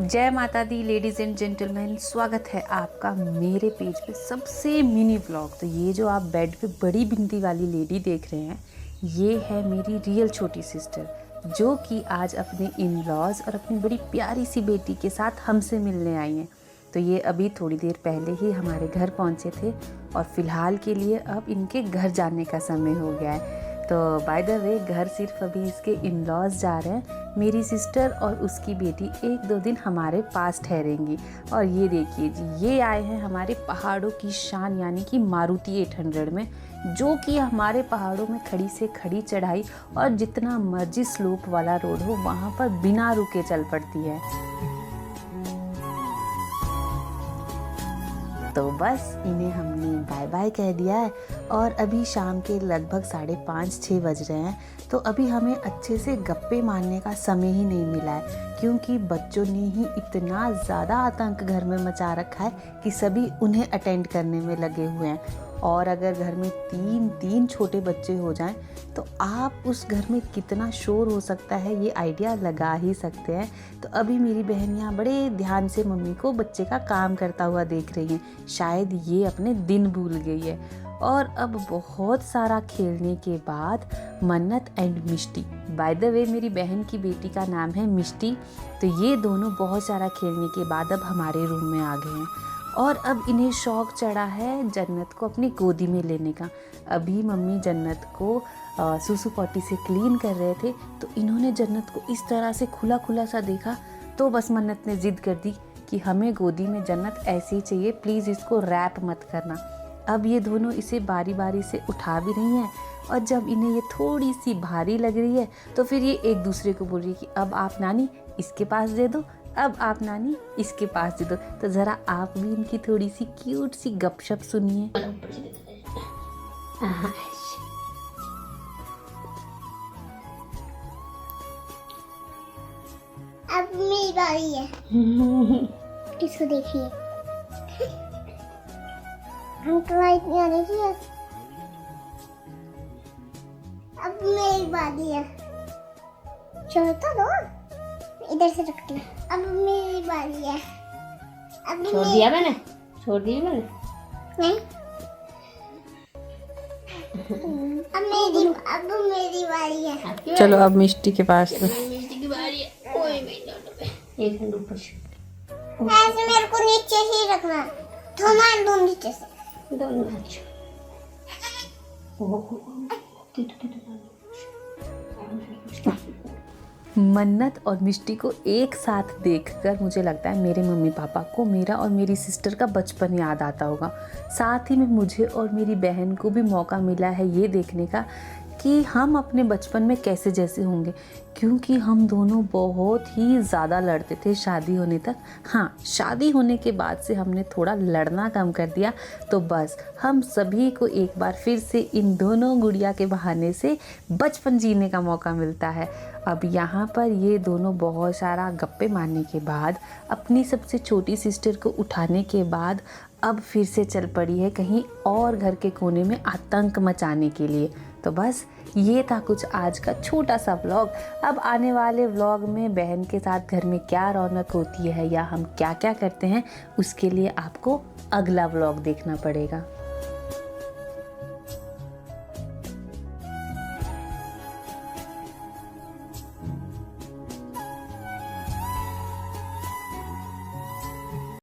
जय माता दी ladies and gentleman, स्वागत है आपका मेरे पेज पे सबसे मिनी व्लॉग। तो ये जो आप बेड पे बड़ी बिंदी वाली लेडी देख रहे हैं, ये है मेरी रियल छोटी सिस्टर, जो कि आज अपने इन लॉज और अपनी बड़ी प्यारी सी बेटी के साथ हमसे मिलने आई हैं। तो ये अभी थोड़ी देर पहले ही हमारे घर पहुँचे थे और फ़िलहाल के लिए अब इनके घर जाने का समय हो गया है। तो बाय द वे घर सिर्फ अभी इसके इन लॉज जा रहे हैं। मेरी सिस्टर और उसकी बेटी 1-2 दिन हमारे पास ठहरेंगी। और ये देखिए जी, ये आए हैं हमारे पहाड़ों की शान यानी कि मारुति 800 में, जो कि हमारे पहाड़ों में खड़ी से खड़ी चढ़ाई और जितना मर्जी स्लोप वाला रोड हो वहाँ पर बिना रुके चल पड़ती है। तो बस इन्हें हमने बाय बाय कह दिया है और अभी शाम के लगभग 5:30-6 बज रहे हैं। तो अभी हमें अच्छे से गप्पे मारने का समय ही नहीं मिला है, क्योंकि बच्चों ने ही इतना ज़्यादा आतंक घर में मचा रखा है कि सभी उन्हें अटेंड करने में लगे हुए हैं। और अगर घर में 3 छोटे बच्चे हो जाएं तो आप उस घर में कितना शोर हो सकता है ये आइडिया लगा ही सकते हैं। तो अभी मेरी बहन यहाँ बड़े ध्यान से मम्मी को बच्चे का काम करता हुआ देख रही है, शायद ये अपने दिन भूल गई है। और अब बहुत सारा खेलने के बाद मन्नत and Mishti, by the way मेरी बहन की बेटी का नाम है मिष्टी, तो ये दोनों बहुत सारा खेलने के बाद अब हमारे रूम में आ गए हैं। और अब इन्हें शौक चढ़ा है जन्नत को अपनी गोदी में लेने का। अभी मम्मी जन्नत को सुसु पॉटी से क्लीन कर रहे थे, तो इन्होंने जन्नत को इस तरह से खुला खुला सा देखा, तो बस मन्नत ने जिद कर दी कि हमें गोदी में जन्नत ऐसे ही चाहिए, प्लीज़ इसको रैप मत करना। अब ये दोनों इसे बारी बारी से उठा भी रही हैं, और जब इन्हें ये थोड़ी सी भारी लग रही है तो फिर ये एक दूसरे को बोल रही है कि अब आप नानी इसके पास दे दो, अब आप नानी इसके पास दे दो। तो ज़रा आप भी इनकी थोड़ी सी क्यूट सी गपशप सुनिए। अब मेरी बारी है। इसको देखिए, अंकल इतना देखिए। अब मेरी बारी है। छोड़ तो दो, इधर से रखती हूँ। अब मेरी बारी है। अब छोड़ दिया मैंने, छोड़ दी मैंने। नहीं, अब मेरी बारी है। चलो अब मिष्टी के पास मिष्टी की बारी है। ओए एक मिनट ऊपर से, ऐसे मेरे को नीचे ही रखना, थोड़ा दो नीचे से दोनों अच्छा। मन्नत और मिष्टी को एक साथ देखकर मुझे लगता है मेरे मम्मी पापा को मेरा और मेरी सिस्टर का बचपन याद आता होगा। साथ ही में मुझे और मेरी बहन को भी मौका मिला है ये देखने का कि हम अपने बचपन में कैसे जैसे होंगे, क्योंकि हम दोनों बहुत ही ज़्यादा लड़ते थे शादी होने तक। हाँ, शादी होने के बाद से हमने थोड़ा लड़ना कम कर दिया, तो बस हम सभी को एक बार फिर से इन दोनों गुड़िया के बहाने से बचपन जीने का मौका मिलता है। अब यहाँ पर ये दोनों बहुत सारा गप्पे मारने के बाद, अपनी सबसे छोटी सिस्टर को उठाने के बाद अब फिर से चल पड़ी है कहीं और घर के कोने में आतंक मचाने के लिए। तो बस ये था कुछ आज का छोटा सा व्लॉग। अब आने वाले व्लॉग में बहन के साथ घर में क्या रौनक होती है या हम क्या क्या करते हैं, उसके लिए आपको अगला व्लॉग देखना पड़ेगा।